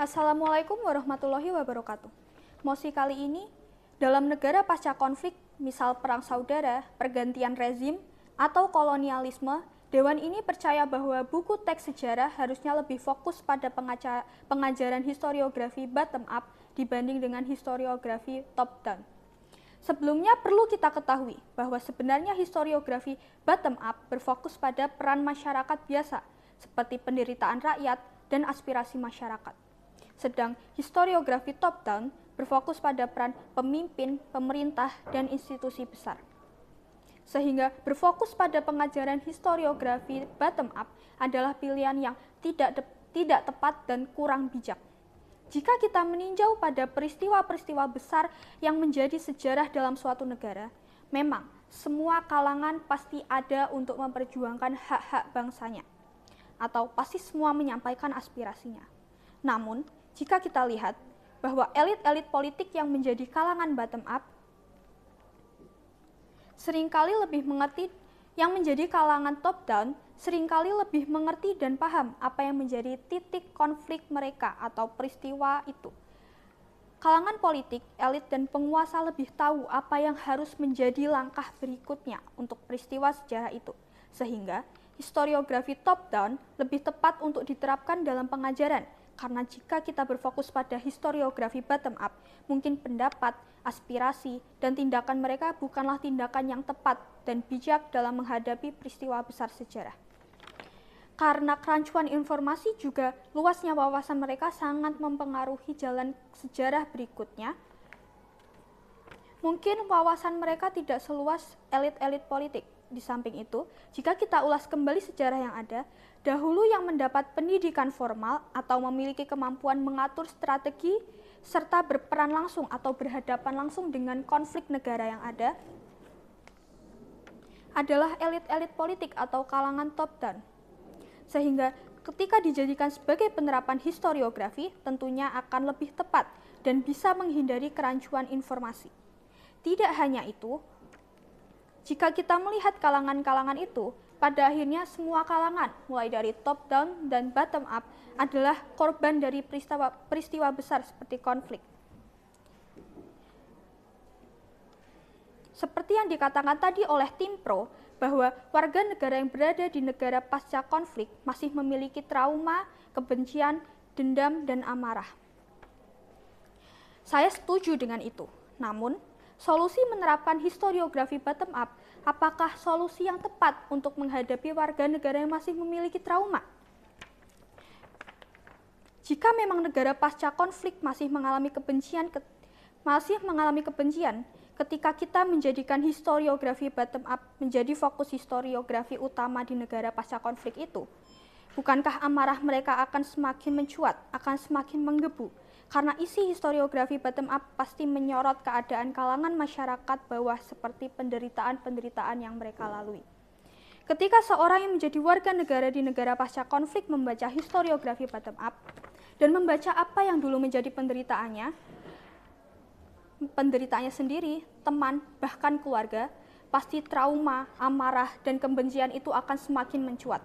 Assalamualaikum warahmatullahi wabarakatuh. Mosi kali ini, dalam negara pasca konflik, misal perang saudara, pergantian rezim, atau kolonialisme, Dewan ini percaya bahwa buku teks sejarah harusnya lebih fokus pada pengajaran historiografi bottom up dibanding dengan historiografi top down. Sebelumnya perlu kita ketahui bahwa sebenarnya historiografi bottom up berfokus pada peran masyarakat biasa, seperti penderitaan rakyat dan aspirasi masyarakat. Sedang historiografi top-down berfokus pada peran pemimpin, pemerintah, dan institusi besar. Sehingga berfokus pada pengajaran historiografi bottom-up adalah pilihan yang tidak tepat dan kurang bijak. Jika kita meninjau pada peristiwa-peristiwa besar yang menjadi sejarah dalam suatu negara, memang semua kalangan pasti ada untuk memperjuangkan hak-hak bangsanya, atau pasti semua menyampaikan aspirasinya. Namun, jika kita lihat bahwa elit-elit politik yang menjadi kalangan bottom up seringkali lebih mengerti, yang menjadi kalangan top down seringkali lebih mengerti dan paham apa yang menjadi titik konflik mereka atau peristiwa itu. Kalangan politik, elit dan penguasa lebih tahu apa yang harus menjadi langkah berikutnya untuk peristiwa sejarah itu, sehingga historiografi top down lebih tepat untuk diterapkan dalam pengajaran. Karena jika kita berfokus pada historiografi bottom up, mungkin pendapat, aspirasi, dan tindakan mereka bukanlah tindakan yang tepat dan bijak dalam menghadapi peristiwa besar sejarah. Karena kerancuan informasi juga luasnya wawasan mereka sangat mempengaruhi jalan sejarah berikutnya. Mungkin wawasan mereka tidak seluas elit-elit politik. Di samping itu, jika kita ulas kembali sejarah yang ada, dahulu yang mendapat pendidikan formal atau memiliki kemampuan mengatur strategi serta berperan langsung atau berhadapan langsung dengan konflik negara yang ada adalah elit-elit politik atau kalangan top down. Sehingga ketika dijadikan sebagai penerapan historiografi, tentunya akan lebih tepat dan bisa menghindari kerancuan informasi. Tidak hanya itu, jika kita melihat kalangan-kalangan itu, pada akhirnya semua kalangan, mulai dari top down dan bottom up, adalah korban dari peristiwa besar seperti konflik. Seperti yang dikatakan tadi oleh tim pro, bahwa warga negara yang berada di negara pasca konflik masih memiliki trauma, kebencian, dendam, dan amarah. Saya setuju dengan itu. Namun, solusi menerapkan historiografi bottom up, apakah solusi yang tepat untuk menghadapi warga negara yang masih memiliki trauma? Jika memang negara pasca konflik masih mengalami kebencian, ketika kita menjadikan historiografi bottom up menjadi fokus historiografi utama di negara pasca konflik itu, bukankah amarah mereka akan semakin mencuat, akan semakin menggebu? Karena isi historiografi bottom up pasti menyorot keadaan kalangan masyarakat bawah seperti penderitaan-penderitaan yang mereka lalui. Ketika seorang yang menjadi warga negara di negara pasca konflik membaca historiografi bottom up dan membaca apa yang dulu menjadi penderitaannya sendiri, teman, bahkan keluarga, pasti trauma, amarah, dan kebencian itu akan semakin mencuat.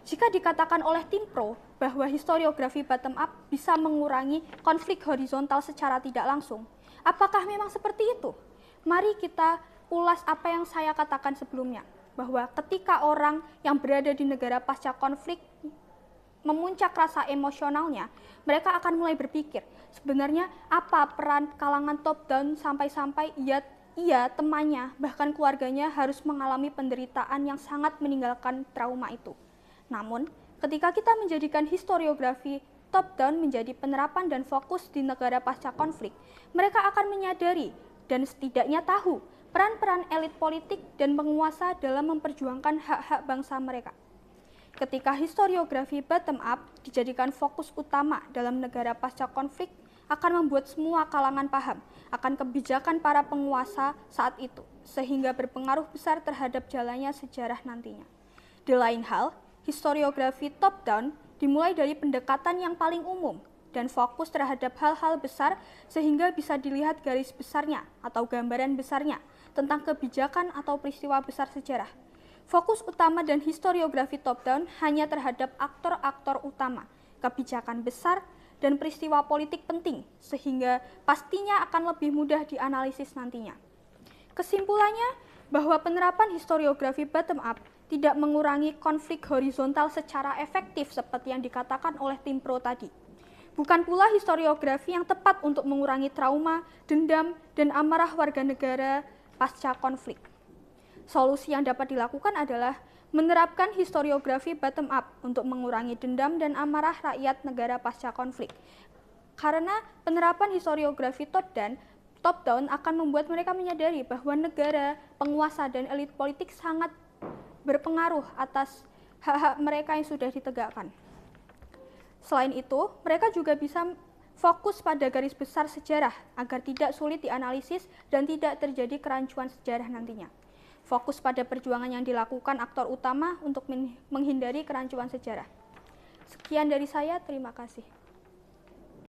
Jika dikatakan oleh tim pro bahwa historiografi bottom up bisa mengurangi konflik horizontal secara tidak langsung, apakah memang seperti itu? Mari kita ulas apa yang saya katakan sebelumnya, bahwa ketika orang yang berada di negara pasca konflik memuncak rasa emosionalnya, mereka akan mulai berpikir, sebenarnya apa peran kalangan top down sampai-sampai ia temannya, bahkan keluarganya harus mengalami penderitaan yang sangat meninggalkan trauma itu. Namun, ketika kita menjadikan historiografi top-down menjadi penerapan dan fokus di negara pasca konflik, mereka akan menyadari dan setidaknya tahu peran-peran elit politik dan penguasa dalam memperjuangkan hak-hak bangsa mereka. Ketika historiografi bottom-up dijadikan fokus utama dalam negara pasca konflik, akan membuat semua kalangan paham akan kebijakan para penguasa saat itu, sehingga berpengaruh besar terhadap jalannya sejarah nantinya. Di lain hal, historiografi top-down dimulai dari pendekatan yang paling umum dan fokus terhadap hal-hal besar sehingga bisa dilihat garis besarnya atau gambaran besarnya tentang kebijakan atau peristiwa besar sejarah. Fokus utama dan historiografi top-down hanya terhadap aktor-aktor utama, kebijakan besar, dan peristiwa politik penting, sehingga pastinya akan lebih mudah dianalisis nantinya. Kesimpulannya, bahwa penerapan historiografi bottom-up tidak mengurangi konflik horizontal secara efektif seperti yang dikatakan oleh tim pro tadi. Bukan pula historiografi yang tepat untuk mengurangi trauma, dendam, dan amarah warga negara pasca konflik. Solusi yang dapat dilakukan adalah menerapkan historiografi bottom-up untuk mengurangi dendam dan amarah rakyat negara pasca konflik. Karena penerapan historiografi top-down akan membuat mereka menyadari bahwa negara, penguasa, dan elit politik sangat berpengaruh atas hak-hak mereka yang sudah ditegakkan. Selain itu, mereka juga bisa fokus pada garis besar sejarah agar tidak sulit dianalisis dan tidak terjadi kerancuan sejarah nantinya. Fokus pada perjuangan yang dilakukan aktor utama untuk menghindari kerancuan sejarah. Sekian dari saya, terima kasih.